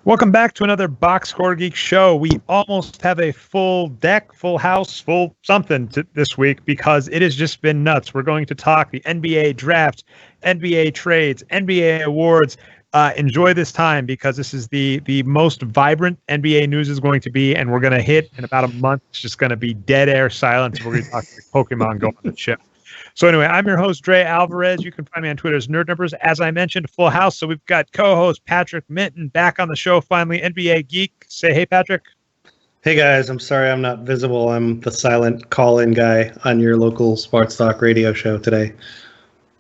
Welcome back to another Boxscore Geeks show. We almost have a full deck, full house, full something this week because it has just been nuts. We're going to talk the NBA draft, NBA trades, NBA awards. Enjoy this time because this is the most vibrant NBA news is going to be, and we're going to hit in about a month. It's just going to be dead air silence. We're going to talk like Pokemon going on the ship. So anyway, I'm your host, Dre Alvarez. You can find me on Twitter as Nerd Numbers. As I mentioned, full house. So we've got co-host Patrick Minton back on the show finally, NBA Geek. Say hey, Patrick. Hey, guys. I'm sorry I'm not visible. I'm the silent call-in guy on your local sports talk radio show today.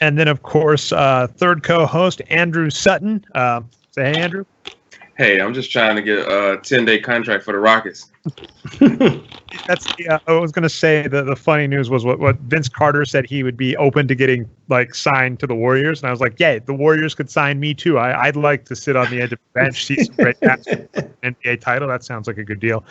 And then, of course, third co-host, Andrew Sutton. Say hey, Andrew. Hey, I'm just trying to get a 10-day contract for the Rockets. That's I was going to say the funny news was what Vince Carter said he would be open to getting like signed to the Warriors, and I was like, yeah, the Warriors could sign me too. I'd like to sit on the edge of the bench, see some great NBA title. That sounds like a good deal.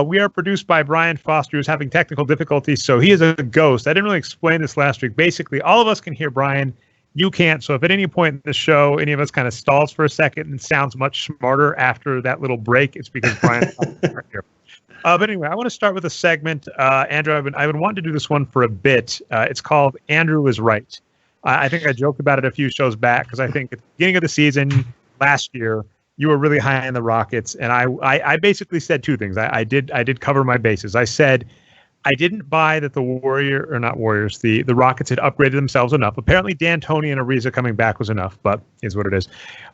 We are produced by Brian Foster, who's having technical difficulties, so he is a ghost. I didn't really explain this last week. Basically, all of us can hear Brian. You can't. So if at any point in the show, any of us kind of stalls for a second and sounds much smarter after that little break, it's because Brian's not here. But anyway, I want to start with a segment. Andrew, I've been wanting to do this one for a bit. It's called Andrew is Right. I think I joked about it a few shows back because I think at the beginning of the season last year, you were really high on the Rockets. And I basically said two things. I did cover my bases. I said I didn't buy that the the Rockets had upgraded themselves enough. Apparently, D'Antoni and Ariza coming back was enough, but is what it is.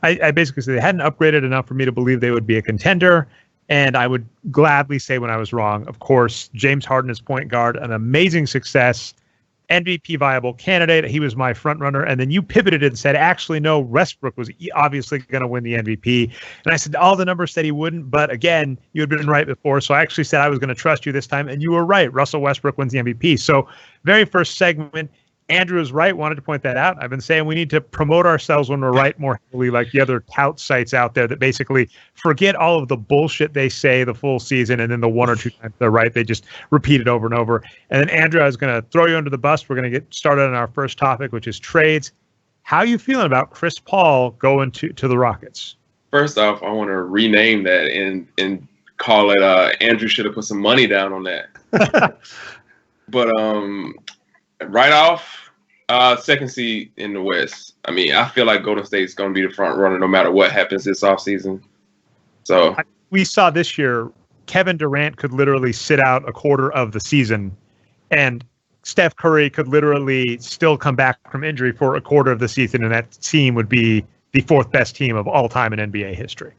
I basically said they hadn't upgraded enough for me to believe they would be a contender. And I would gladly say when I was wrong. Of course, James Harden is point guard, an amazing success, MVP viable candidate. He was my front runner. And then you pivoted and said, actually, no, Westbrook was obviously going to win the MVP. And I said, all the numbers said he wouldn't. But again, you had been right before. So I actually said I was going to trust you this time. And you were right. Russell Westbrook wins the MVP. So very first segment, Andrew is right. Wanted to point that out. I've been saying we need to promote ourselves when we're right more heavily, like the other tout sites out there that basically forget all of the bullshit they say the full season, and then the one or two times they're right, they just repeat it over and over. And then, Andrew, I was going to throw you under the bus. We're going to get started on our first topic, which is trades. How are you feeling about Chris Paul going to the Rockets? First off, I want to rename that and call it Andrew should have put some money down on that. But right off, second seed in the West. I mean, I feel like Golden State's going to be the front runner no matter what happens this offseason. So we saw this year, Kevin Durant could literally sit out a quarter of the season, and Steph Curry could literally still come back from injury for a quarter of the season, and that team would be the fourth best team of all time in NBA history.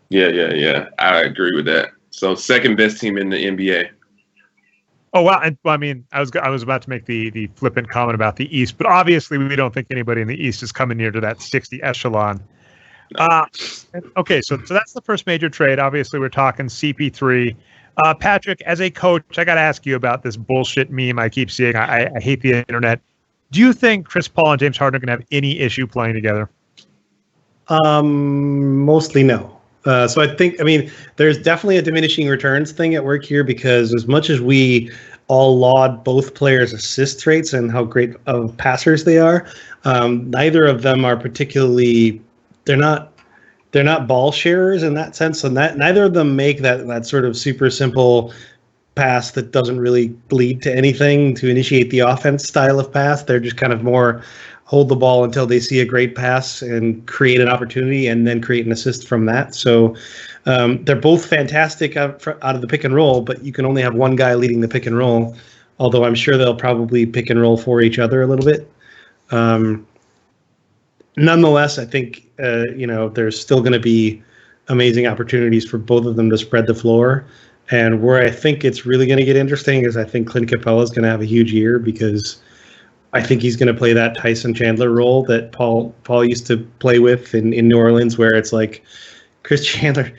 Yeah. I agree with that. So second best team in the NBA. Oh, wow. And I mean, I was about to make the flippant comment about the East, but obviously we don't think anybody in the East is coming near to that 60 echelon. Okay, so that's the first major trade. Obviously, we're talking CP3. Patrick, as a coach, I got to ask you about this bullshit meme I keep seeing. I hate the internet. Do you think Chris Paul and James Harden are going to have any issue playing together? Mostly no. So I mean, there's definitely a diminishing returns thing at work here because as much as we all laud both players' assist rates and how great of passers they are, neither of them are particularly. They're not ball sharers in that sense. So neither of them make that sort of super simple pass that doesn't really lead to anything to initiate the offense style of pass. They're just kind of more hold the ball until they see a great pass and create an opportunity and then create an assist from that. So they're both fantastic out of the pick and roll, but you can only have one guy leading the pick and roll, although I'm sure they'll probably pick and roll for each other a little bit. Nonetheless, I think, there's still going to be amazing opportunities for both of them to spread the floor. And where I think it's really going to get interesting is I think Clint Capella is going to have a huge year because I think he's going to play that Tyson Chandler role that Paul used to play with in New Orleans, where it's like Chris Chandler.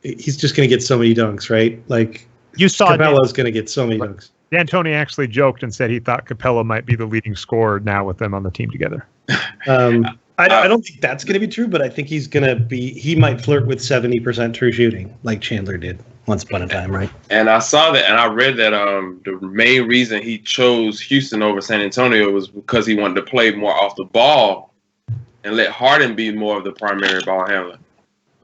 He's just going to get so many dunks, right? Like you saw Capella's going to get so many dunks. D'Antoni actually joked and said he thought Capella might be the leading scorer now with them on the team together. I don't think that's going to be true, but I think he might flirt with 70% true shooting like Chandler did once upon a time, right? And I saw that, and I read that the main reason he chose Houston over San Antonio was because he wanted to play more off the ball and let Harden be more of the primary ball handler.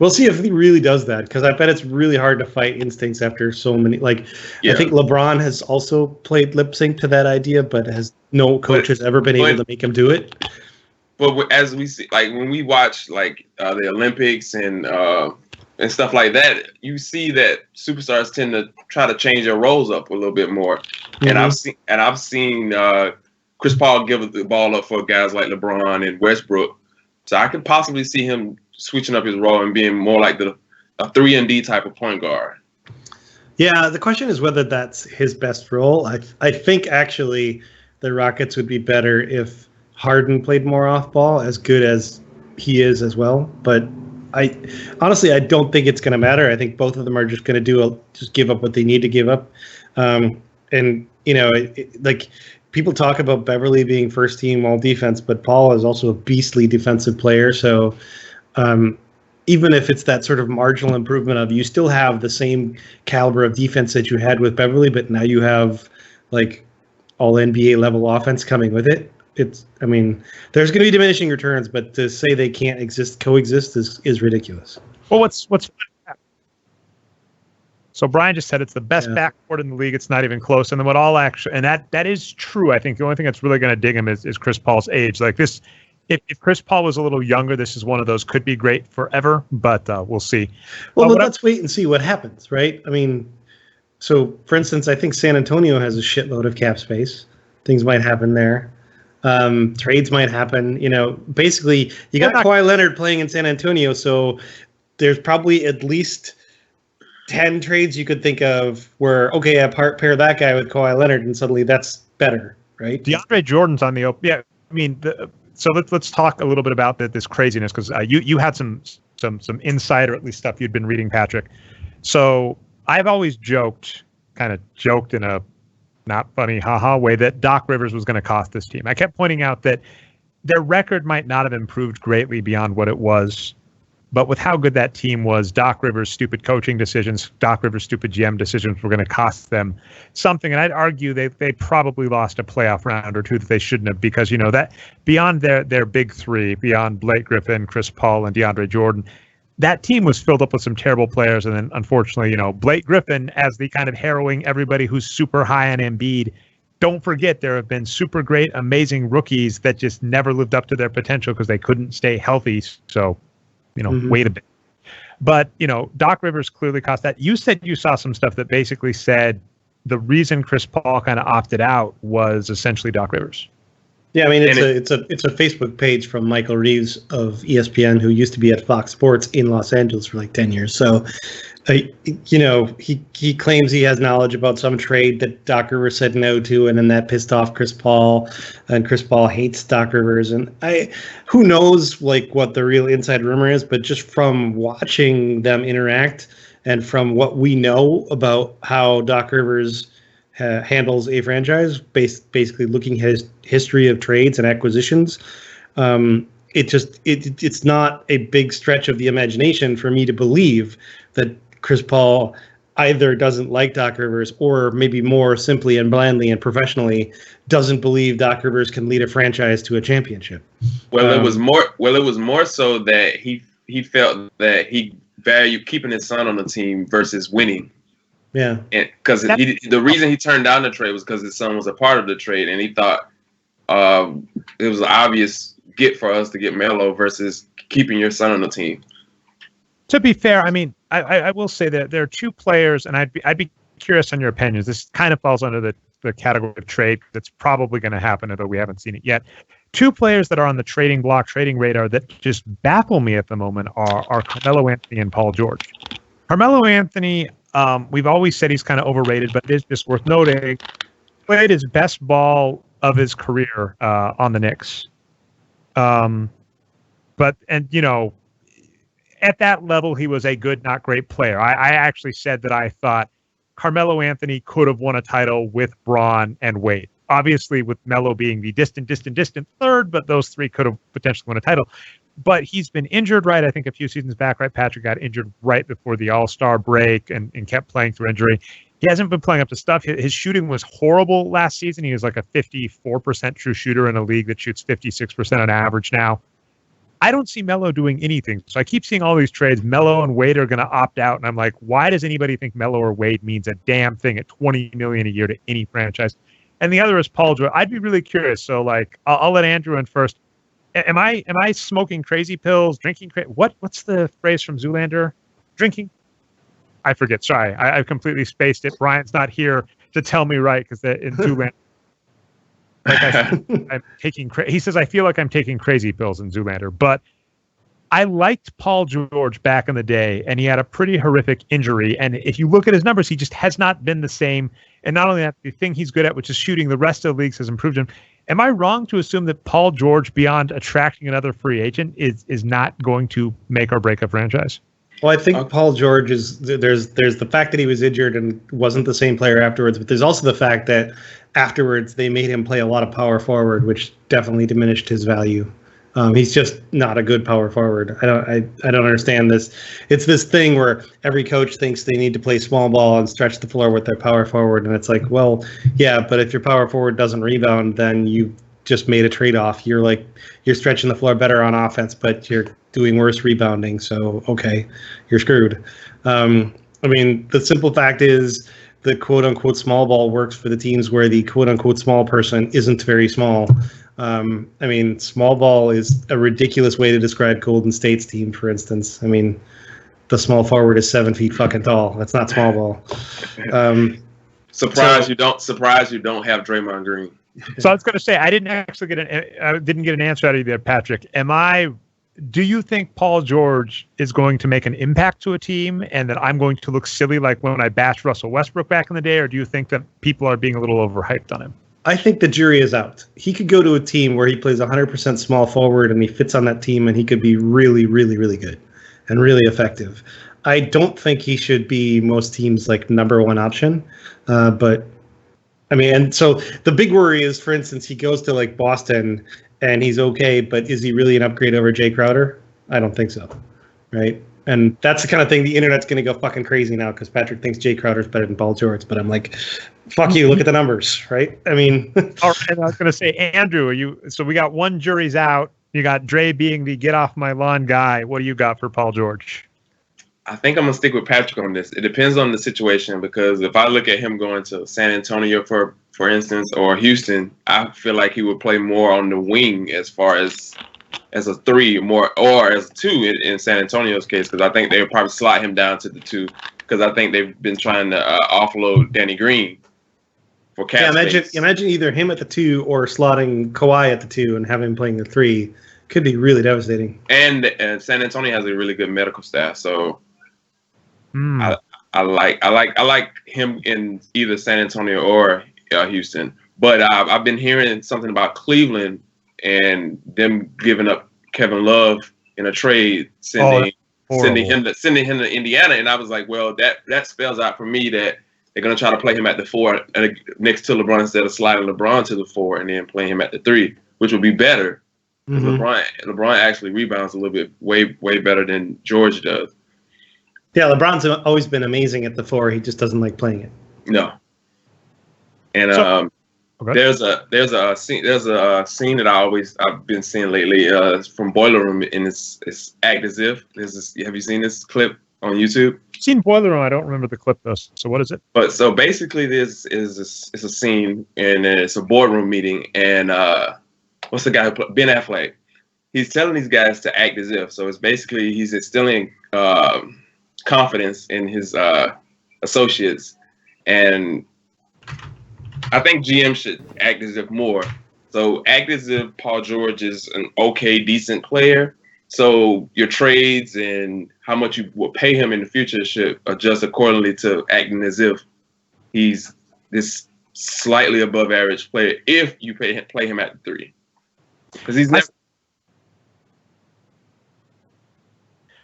We'll see if he really does that, because I bet it's really hard to fight instincts after so many. Like, I think LeBron has also played lip sync to that idea, but no coach has ever been able to make him do it. But as we see, like when we watch like the Olympics and stuff like that, you see that superstars tend to try to change their roles up a little bit more. Mm-hmm. And I've seen Chris Paul give the ball up for guys like LeBron and Westbrook. So I could possibly see him switching up his role and being more like a 3-and-D type of point guard. Yeah, the question is whether that's his best role. I think actually the Rockets would be better if Harden played more off ball, as good as he is as well. But I honestly don't think it's going to matter. I think both of them are just going to just give up what they need to give up. And like people talk about Beverly being first team all defense, but Paul is also a beastly defensive player. So even if it's that sort of marginal improvement of, you still have the same caliber of defense that you had with Beverly, but now you have like all NBA level offense coming with it. There's going to be diminishing returns, but to say they can't coexist is ridiculous. Well, what's so Brian just said it's the best backcourt in the league. It's not even close. And then that is true. I think the only thing that's really going to dig him is Chris Paul's age. Like this, if Chris Paul was a little younger, this is one of those could be great forever, but we'll see. Well, let's wait and see what happens, right? So for instance, I think San Antonio has a shitload of cap space. Things might happen there. Trades might happen. Basically, you got Kawhi Leonard playing in San Antonio, so there's probably at least 10 trades you could think of where, okay, I pair that guy with Kawhi Leonard, and suddenly that's better, right? DeAndre Jordan's on the open. Yeah, so let's talk a little bit about this craziness, because you had some insider, at least stuff you'd been reading, Patrick. So I've always joked in a not funny, haha way, that Doc Rivers was going to cost this team. I kept pointing out that their record might not have improved greatly beyond what it was, but with how good that team was, Doc Rivers' stupid coaching decisions, Doc Rivers' stupid GM decisions were going to cost them something. And I'd argue they probably lost a playoff round or two that they shouldn't have, because, that beyond their big three, beyond Blake Griffin, Chris Paul, and DeAndre Jordan, that team was filled up with some terrible players. And then, unfortunately, Blake Griffin as the kind of harrowing everybody who's super high on Embiid. Don't forget, there have been super great, amazing rookies that just never lived up to their potential because they couldn't stay healthy. So, wait a bit. But, Doc Rivers clearly cost that. You said you saw some stuff that basically said the reason Chris Paul kind of opted out was essentially Doc Rivers. Yeah, it's a Facebook page from Michael Reeves of ESPN, who used to be at Fox Sports in Los Angeles for like 10 years. So, he claims he has knowledge about some trade that Doc Rivers said no to, and then that pissed off Chris Paul, and Chris Paul hates Doc Rivers. And who knows what the real inside rumor is, but just from watching them interact and from what we know about how Doc Rivers handles a franchise, basically looking at his history of trades and acquisitions, it's not a big stretch of the imagination for me to believe that Chris Paul either doesn't like Doc Rivers, or maybe more simply and blandly and professionally doesn't believe Doc Rivers can lead a franchise to a championship. Well, it was more so that he felt that he valued keeping his son on the team versus winning. Yeah, and because the reason he turned down the trade was because his son was a part of the trade, and he thought it was an obvious get for us to get Melo versus keeping your son on the team. To be fair, I will say that there are two players, and I'd be curious on your opinions. This kind of falls under the category of trade that's probably going to happen, although we haven't seen it yet. Two players that are on the trading radar that just baffle me at the moment are Carmelo Anthony and Paul George. Carmelo Anthony, we've always said he's kind of overrated, but it is just worth noting, played his best ball of his career on the Knicks. At that level, he was a good, not great player. I actually said that I thought Carmelo Anthony could have won a title with Braun and Wade. Obviously, with Melo being the distant third, but those three could have potentially won a title. But he's been injured, right? I think a few seasons back, right? Patrick got injured right before the All-Star break and kept playing through injury. He hasn't been playing up to stuff. His shooting was horrible last season. He was like a 54% true shooter in a league that shoots 56% on average now. I don't see Melo doing anything. So I keep seeing all these trades. Melo and Wade are going to opt out, and I'm like, why does anybody think Melo or Wade means a damn thing at $20 million a year to any franchise? And the other is Paul George. I'd be really curious. So like, I'll let Andrew in first. Am I smoking crazy pills, drinking what's the phrase from Zoolander? Drinking? I forget. Sorry, I completely spaced it. Brian's not here to tell me right because in Zoolander, like I said, I'm taking. He says I feel like I'm taking crazy pills in Zoolander, but I liked Paul George back in the day, and he had a pretty horrific injury. And if you look at his numbers, he just has not been the same. And not only that, the thing he's good at, which is shooting, the rest of the leagues has improved him. Am I wrong to assume that Paul George, beyond attracting another free agent, is not going to make or break a franchise? Well, I think Paul George is there's the fact that he was injured and wasn't the same player afterwards, but there's also the fact that afterwards they made him play a lot of power forward, which definitely diminished his value. He's just not a good power forward. I don't understand this. It's this thing where every coach thinks they need to play small ball and stretch the floor with their power forward, and it's like, well, yeah, but if your power forward doesn't rebound, then you just made a trade-off. You're stretching the floor better on offense, but you're doing worse rebounding. So okay, you're screwed. I mean, the simple fact is the quote-unquote small ball works for the teams where the quote-unquote small person isn't very small. I mean, small ball is a ridiculous way to describe Golden State's team, for instance. I mean, the small forward is 7 feet fucking tall. That's not small ball. Surprise you don't have Draymond Green. So I was going to say, I didn't get an answer out of you there, Patrick. Do you think Paul George is going to make an impact to a team and that I'm going to look silly like when I bashed Russell Westbrook back in the day, or do you think that people are being a little overhyped on him? I think the jury is out. He could go to a team where he plays 100% small forward and he fits on that team and he could be really, really, really good and really effective. I don't think he should be most teams' number one option. But I mean, and so the big worry is, for instance, he goes to Boston and he's okay, but is he really an upgrade over Jay Crowder? I don't think so. Right. And that's the kind of thing the internet's going to go fucking crazy now because Patrick thinks Jay Crowder's better than Paul George. But I'm like, fuck you. Look at the numbers, right? I mean. All right, and I was going to say, Andrew, so we got one jury's out. You got Dre being the get off my lawn guy. What do you got for Paul George? I think I'm going to stick with Patrick on this. It depends on the situation because if I look at him going to San Antonio, for instance, or Houston, I feel like he would play more on the wing as far as a 3 more or as a 2 in San Antonio's case, because I think they would probably slot him down to the 2 because I think they've been trying to offload Danny Green for cap space. Imagine either him at the 2 or slotting Kawhi at the 2 and having him playing the 3 could be really devastating. And San Antonio has a really good medical staff, so I like him in either San Antonio or Houston. But I've been hearing something about Cleveland and them giving up Kevin Love in a trade, sending him to Indiana, and I was like, well, that spells out for me that they're gonna try to play him at the 4 next to LeBron instead of sliding LeBron to the 4 and then playing him at the 3, which would be better. Mm-hmm. LeBron actually rebounds a little bit way better than George does. Yeah, LeBron's always been amazing at the 4. He just doesn't like playing it. No. And okay. There's a scene that I've been seeing lately from Boiler Room, and it's act as if. Have you seen this clip on YouTube? I've seen Boiler Room. I don't remember the clip though. So what is it? But so basically, it's a scene and it's a boardroom meeting, and what's the guy who played Ben Affleck? He's telling these guys to act as if. So it's basically he's instilling confidence in his associates, and I think GM should act as if more. So act as if Paul George is an okay, decent player. So your trades and how much you will pay him in the future should adjust accordingly to acting as if he's this slightly above average player if you play him at the 3. Because he's never.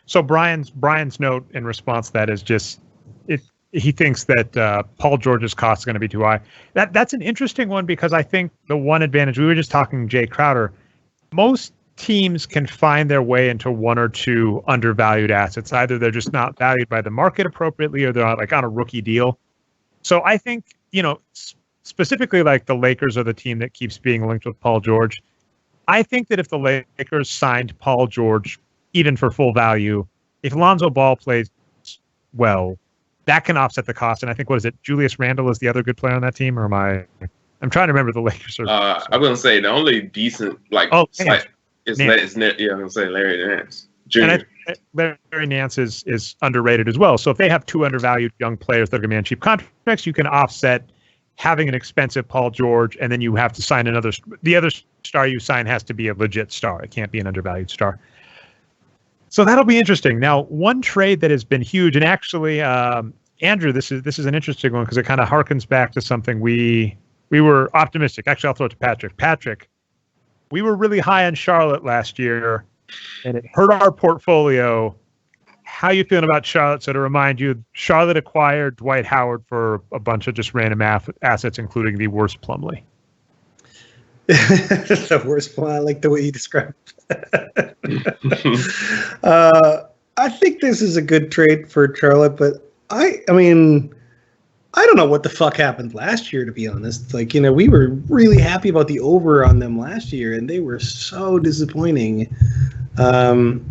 So Brian's note in response to that is just he thinks that Paul George's cost is going to be too high. That's an interesting one because I think the one advantage, we were just talking Jay Crowder, most teams can find their way into 1 or 2 undervalued assets. Either they're just not valued by the market appropriately or they're on a rookie deal. So I think, specifically the Lakers are the team that keeps being linked with Paul George. I think that if the Lakers signed Paul George, even for full value, if Lonzo Ball plays well, that can offset the cost. And I think, what is it? Julius Randle is the other good player on that team, or am I? I'm trying to remember the Lakers. I'm gonna say the only decent is I'm gonna say Larry Nance Jr. And Larry Nance is underrated as well. So if they have two undervalued young players that are going to be on cheap contracts, you can offset having an expensive Paul George, and then you have to sign another. The other star you sign has to be a legit star. It can't be an undervalued star. So that'll be interesting. Now, one trade that has been huge, and actually, Andrew, this is an interesting one because it kind of harkens back to something we were optimistic. Actually, I'll throw it to Patrick. Patrick, we were really high on Charlotte last year, and it hurt our portfolio. How you feeling about Charlotte? So to remind you, Charlotte acquired Dwight Howard for a bunch of just random assets, including the worst Plumlee. The worst one. I like the way you described it. I think this is a good trade for Charlotte, but I mean, I don't know what the fuck happened last year, to be honest. Like, we were really happy about the over on them last year, and they were so disappointing. And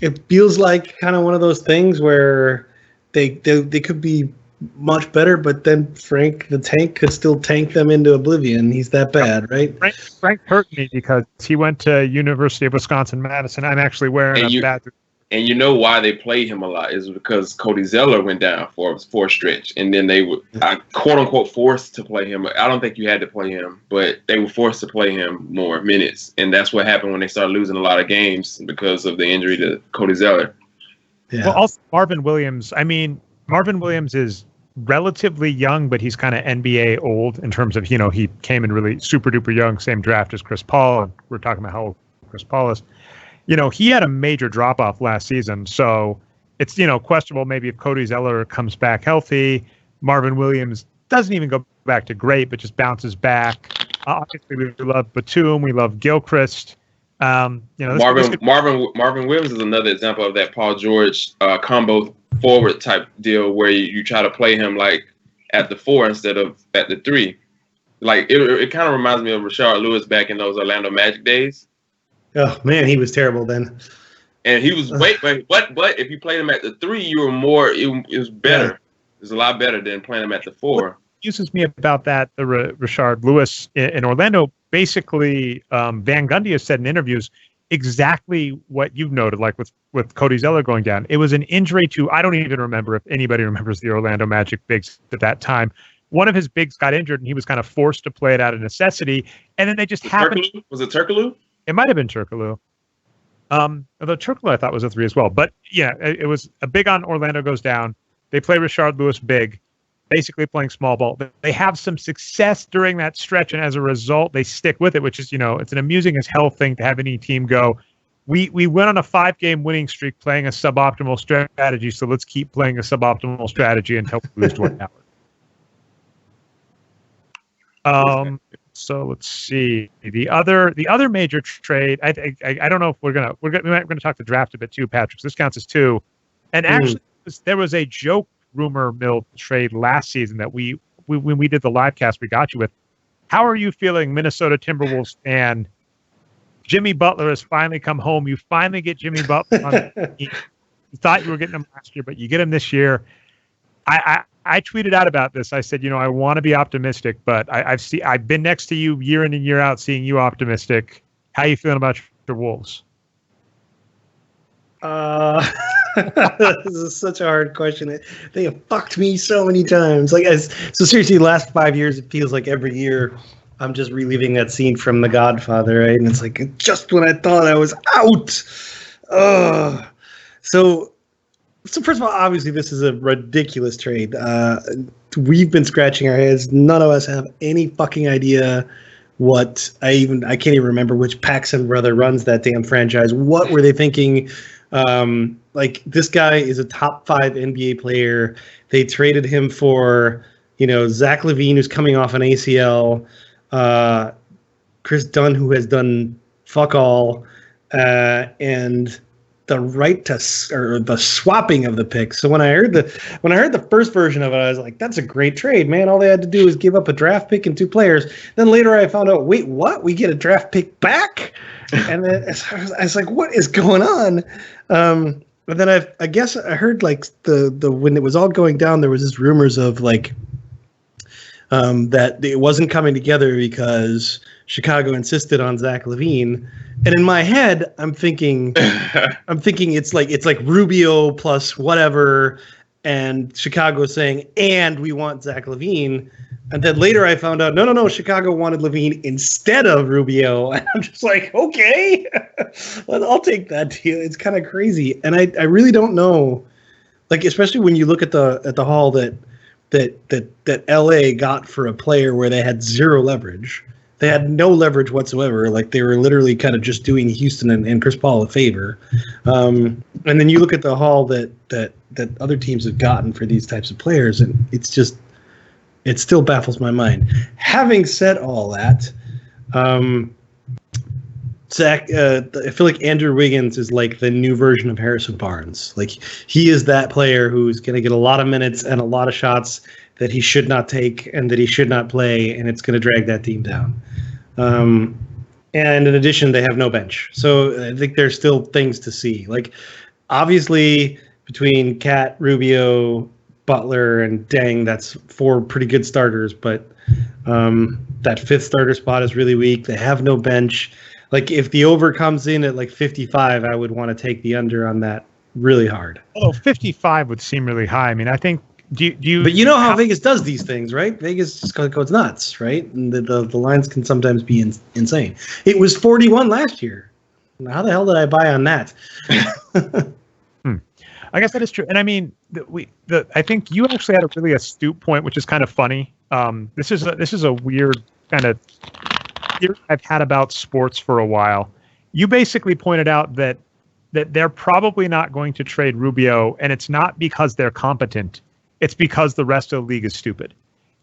it feels like kind of one of those things where they could be much better, but then Frank the Tank could still tank them into oblivion. He's that bad, right? Frank hurt me because he went to University of Wisconsin-Madison. I'm actually wearing a bat. And you know why they played him a lot is because Cody Zeller went down for a stretch, and then they were quote unquote forced to play him. I don't think you had to play him, but they were forced to play him more minutes, and that's what happened when they started losing a lot of games because of the injury to Cody Zeller. Yeah. Well, also Marvin Williams. I mean, Marvin Williams is relatively young, but he's kind of NBA old in terms of, he came in really super duper young, same draft as Chris Paul. We're talking about how old Chris Paul is. He had a major drop off last season, so it's, questionable maybe if Cody Zeller comes back healthy. Marvin Williams doesn't even go back to great, but just bounces back. Obviously, we love Batum, we love Gilchrist. Marvin Williams is another example of that Paul George combo forward type deal where you try to play him like at the 4 instead of at the 3. Like it kind of reminds me of Rashard Lewis back in those Orlando Magic days. Oh man, he was terrible then. And he was but if you played him at the 3, you were more. It was better. Yeah. It was a lot better than playing him at the 4. What confuses me about that, the Rashard Lewis in Orlando, basically, Van Gundy has said in interviews exactly what you've noted, like with Cody Zeller going down. It was an injury to, I don't even remember if anybody remembers the Orlando Magic bigs at that time. One of his bigs got injured, and he was kind of forced to play it out of necessity. And then they just happened. Was it Turkoglu? It might have been Turkoglu. Although Turkoglu I thought was a 3 as well. But yeah, it was a big on Orlando goes down. They play Rashard Lewis big, basically playing small ball. They have some success during that stretch, and as a result, they stick with it, which is, it's an amusing as hell thing to have any team go, we went on a 5-game winning streak playing a suboptimal strategy, so let's keep playing a suboptimal strategy until we lose Dwight Howard. So let's see the other major trade. I don't know if we might talk the draft a bit too, Patrick. So this counts as 2. And actually, there was a joke rumor mill trade last season that when we did the live cast we got you with. How are you feeling, Minnesota Timberwolves fan? Jimmy Butler has finally come home. You finally get Jimmy Butler on the team. You thought you were getting him last year, but you get him this year. I tweeted out about this. I said, I want to be optimistic, but I've been next to you year in and year out, seeing you optimistic. How are you feeling about your Wolves? This is such a hard question. They have fucked me so many times. So seriously, the last 5 years, it feels like every year I'm just reliving that scene from The Godfather, right? And it's like, just when I thought I was out. So first of all, obviously this is a ridiculous trade. We've been scratching our heads. None of us have any fucking idea what I can't even remember which Paxson brother runs that damn franchise. What were they thinking? This guy is a top 5 NBA player. They traded him for, Zach LaVine, who's coming off an ACL, Chris Dunn, who has done fuck all, and the right to or the swapping of the picks. So when I heard the first version of it, I was like, that's a great trade, man. All they had to do is give up a draft pick and 2 players. Then later I found out, wait, what? We get a draft pick back? And then I was like, what is going on? But then I guess I heard like the when it was all going down, there was this rumors of like that it wasn't coming together because Chicago insisted on Zach LaVine. And in my head, I'm thinking it's like Rubio plus whatever, and Chicago saying, and we want Zach LaVine. And then later I found out, no, Chicago wanted LaVine instead of Rubio. And I'm just like, okay, I'll take that deal. It's kind of crazy. And I really don't know, like, especially when you look at the haul that LA got for a player where they had zero leverage. They had no leverage whatsoever. Like, they were literally kind of just doing Houston and Chris Paul a favor. And then you look at the haul that other teams have gotten for these types of players, and it still baffles my mind. Having said all that, Zach, I feel like Andrew Wiggins is like the new version of Harrison Barnes. Like, he is that player who's going to get a lot of minutes and a lot of shots that he should not take and that he should not play, and it's going to drag that team down. And in addition, they have no bench. So I think there's still things to see. Like, obviously, between Cat, Rubio, Butler, and Deng, that's 4 pretty good starters, but that 5th starter spot is really weak. They have no bench. Like, if the over comes in at like 55, I would want to take the under on that really hard. Oh, 55 would seem really high. I mean, I think do you But you know how Vegas does these things, right? Vegas just goes nuts, right? And the lines can sometimes be insane. It was 41 last year. How the hell did I buy on that? I guess that is true. And I mean, I think you actually had a really astute point, which is kind of funny. This is a weird kind of theory I've had about sports for a while. You basically pointed out that they're probably not going to trade Rubio, and it's not because they're competent. It's because the rest of the league is stupid.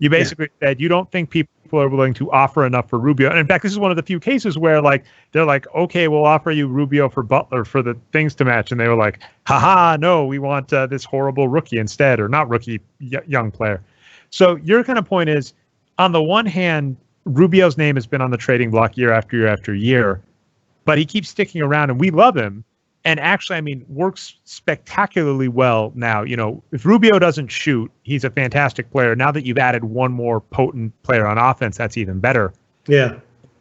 You basically said you don't think people are willing to offer enough for Rubio. And in fact, this is one of the few cases where like they're like, okay, we'll offer you Rubio for Butler for the things to match. And they were like, haha, no, we want this horrible rookie instead, or not rookie, young player. So your kind of point is, on the one hand, Rubio's name has been on the trading block year after year after year, but he keeps sticking around and we love him. And actually, I mean, works spectacularly well now. You know, if Rubio doesn't shoot, he's a fantastic player. Now that you've added one more potent player on offense, that's even better. Yeah.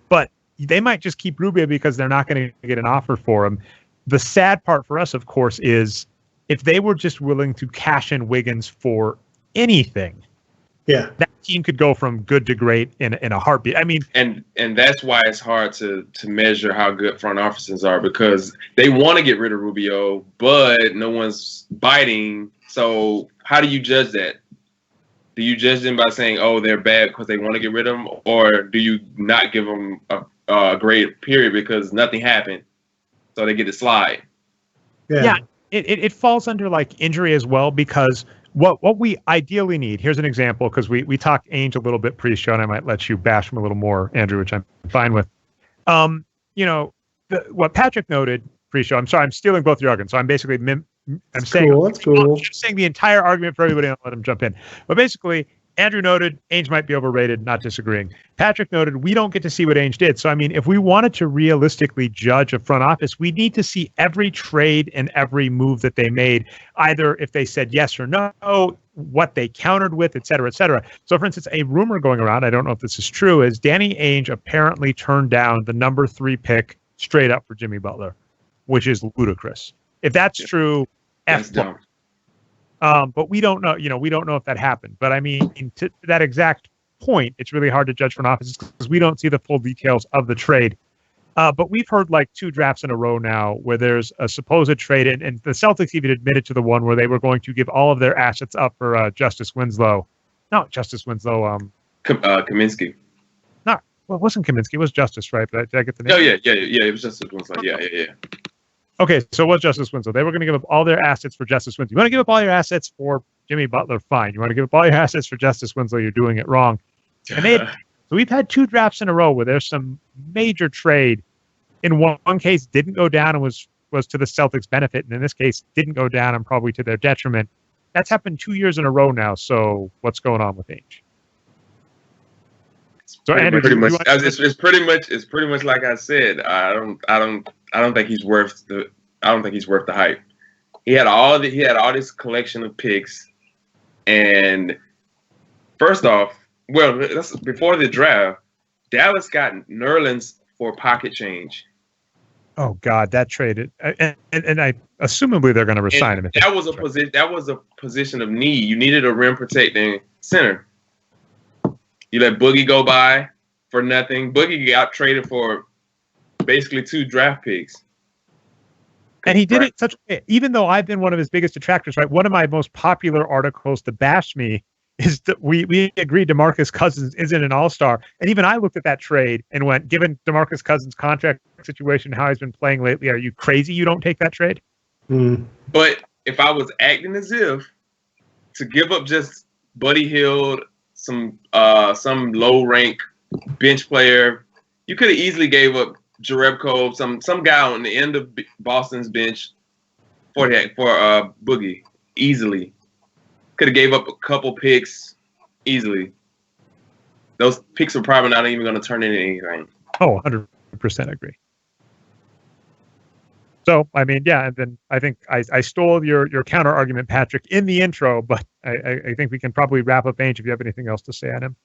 But they might just keep Rubio because they're not going to get an offer for him. The sad part for us, of course, is if they were just willing to cash in Wiggins for anything, that team could go from good to great in a heartbeat. I mean, and that's why it's hard to measure how good front offices are, because they want to get rid of Rubio, but no one's biting. So how do you judge that? Do you judge them by saying, "Oh, they're bad because they want to get rid of them," or do you not give them a great period because nothing happened, so they get to slide? Yeah, it falls under like injury as well, because what we ideally need, here's an example, because we talked Ainge a little bit pre-show, and I might let you bash him a little more, Andrew, which I'm fine with. You know, what Patrick noted pre-show, I'm sorry, I'm stealing both your arguments, so I'm basically That's cool. I'm just saying the entire argument for everybody, and I'll let him jump in. But basically, Andrew noted Ainge might be overrated, not disagreeing. Patrick noted we don't get to see what Ainge did. So, I mean, if we wanted to realistically judge a front office, we need to see every trade and every move that they made, either if they said yes or no, what they countered with, et cetera, et cetera. So, for instance, a rumor going around, I don't know if this is true, is Danny Ainge apparently turned down the number 3 pick straight up for Jimmy Butler, which is ludicrous. If that's true, That's dumb. But we don't know, we don't know if that happened. But I mean, to that exact point, it's really hard to judge front offices because we don't see the full details of the trade. But we've heard like 2 drafts in a row now where there's a supposed trade, and the Celtics even admitted to the one where they were going to give all of their assets up for Justice Winslow. No, Justice Winslow. Kaminsky. No, well, it wasn't Kaminsky. It was Justice, right? Did I get the name? Oh, yeah. It was Justice Winslow. Yeah. Okay, so it was Justice Winslow. They were going to give up all their assets for Justice Winslow. You want to give up all your assets for Jimmy Butler? Fine. You want to give up all your assets for Justice Winslow? You're doing it wrong. And so we've had 2 drafts in a row where there's some major trade. In one case, didn't go down and was was to the Celtics' benefit, and in this case, didn't go down and probably to their detriment. That's happened 2 years in a row now. So what's going on with Ainge? So Andrew, it's pretty much like I said. I don't think he's worth the hype. He had all this collection of picks, and first off, before the draft, Dallas got Nerlens for pocket change. Oh God, that traded, and I assumably they're going to resign him. That was a position of need. You needed a rim protecting center. You let Boogie go by for nothing. Boogie got traded for basically 2 draft picks. And he did it even though I've been one of his biggest detractors, right? One of my most popular articles to bash me is that we agreed DeMarcus Cousins isn't an all-star. And even I looked at that trade and went, given DeMarcus Cousins' contract situation, how he's been playing lately, are you crazy you don't take that trade? But if I was acting as if to give up just Buddy Hield, some low rank bench player, you could have easily gave up Jerebko, some guy on the end of Boston's bench for Boogie easily. Could have gave up a couple picks easily. Those picks are probably not even going to turn into anything. Oh, 100% agree. So, I mean, yeah, and then I think I stole your counter argument, Patrick, in the intro, but I think we can probably wrap up Ainge if you have anything else to say on him.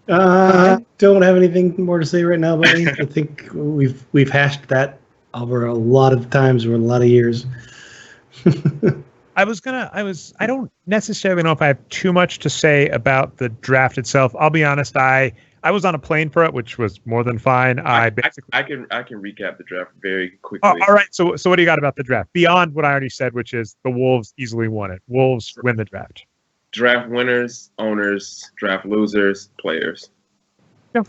I don't have anything more to say right now, but I think we've hashed that over a lot of times over a lot of years. I don't necessarily know if I have too much to say about the draft itself. I'll be honest, I was on a plane for it, which was more than fine. I can recap the draft very quickly. All right. So what do you got about the draft? Beyond what I already said, which is the Wolves easily won it. Wolves win the draft. Draft winners, owners, draft losers, players. Yeah.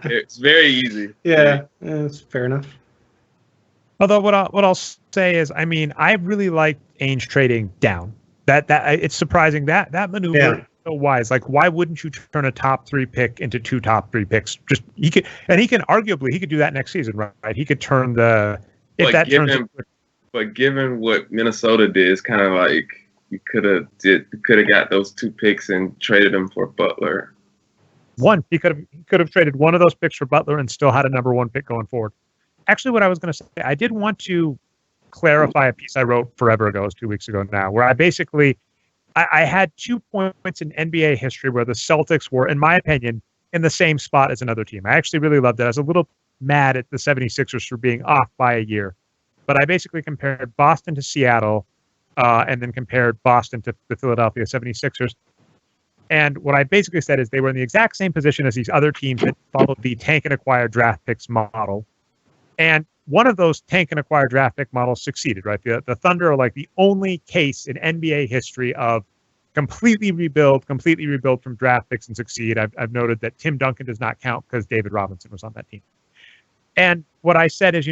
It's very easy. Yeah, that's fair enough. Although what I'll say is, I mean, I really like Ainge trading down. That it's surprising that maneuver is so wise. Like, why wouldn't you turn a top 3 pick into 2 top 3 picks? He can arguably do that next season, right? He could turn But given what Minnesota did, it's kind of like you could have got those 2 picks and traded them for Butler. He could have traded one of those picks for Butler and still had a number 1 pick going forward. Actually, what I was going to say, I did want to clarify a piece I wrote forever ago, it was 2 weeks ago now, where I had 2 points in NBA history where the Celtics were, in my opinion, in the same spot as another team. I actually really loved it. I was a little mad at the 76ers for being off by a year, but I basically compared Boston to Seattle and then compared Boston to the Philadelphia 76ers. And what I basically said is they were in the exact same position as these other teams that followed the tank and acquire draft picks model. And one of those tank and acquire draft pick models succeeded, right? The Thunder are like the only case in NBA history of completely rebuild from draft picks and succeed. I've noted that Tim Duncan does not count because David Robinson was on that team. And what I said is,